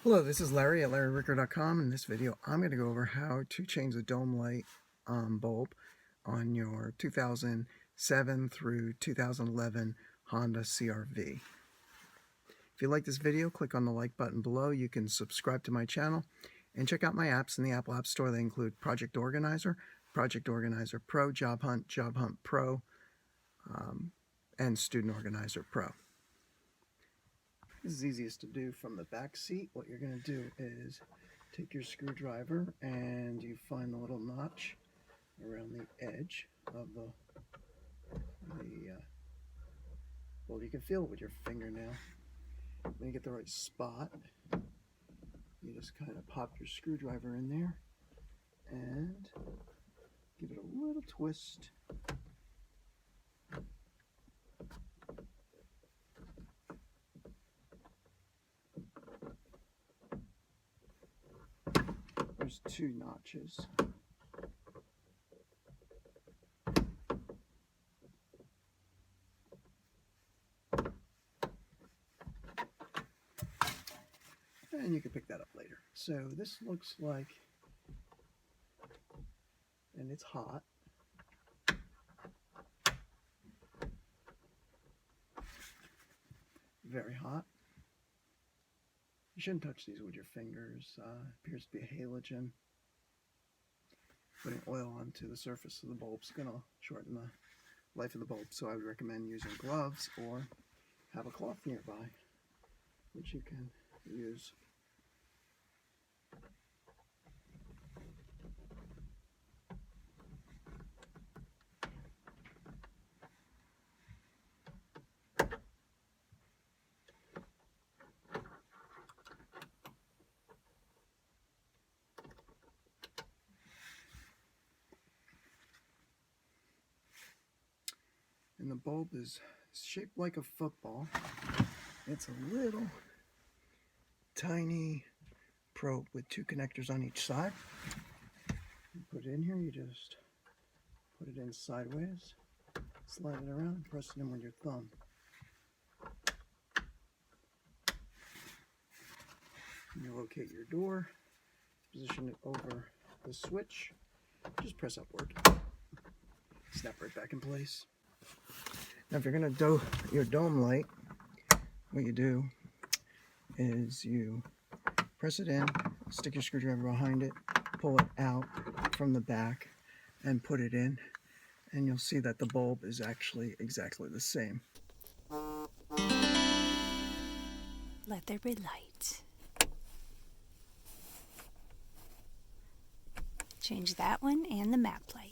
Hello, this is Larry at LarryRicker.com. In this video, I'm going to go over how to change the dome light bulb on your 2007 through 2011 Honda CRV. If you like this video, click on the like button below. You can subscribe to my channel and check out my apps in the Apple App Store. They include Project Organizer, Project Organizer Pro, Job Hunt Pro, and Student Organizer Pro. This is easiest to do from the back seat. What you're going to do is take your screwdriver and you find the little notch around the edge of well, you can feel it with your fingernail. When you get the right spot, you just kind of pop your screwdriver in there and give it a little twist. There's two notches. And you can pick that up later. So this looks like, and it's hot. Very hot. You shouldn't touch these with your fingers. Appears to be a halogen. Putting oil onto the surface of the bulb is going to shorten the life of the bulb, so I would recommend using gloves or have a cloth nearby, which you can use. And the bulb is shaped like a football. It's a little tiny probe with two connectors on each side. You put it in here, you just put it in sideways, slide it around, press it in with your thumb. And you locate your door, position it over the switch, just press upward. Snap right back in place. Now if you're going to do your dome light, what you do is you press it in, stick your screwdriver behind it, pull it out from the back and put it in, and you'll see that the bulb is actually exactly the same. Let there be light. Change that one and the map light.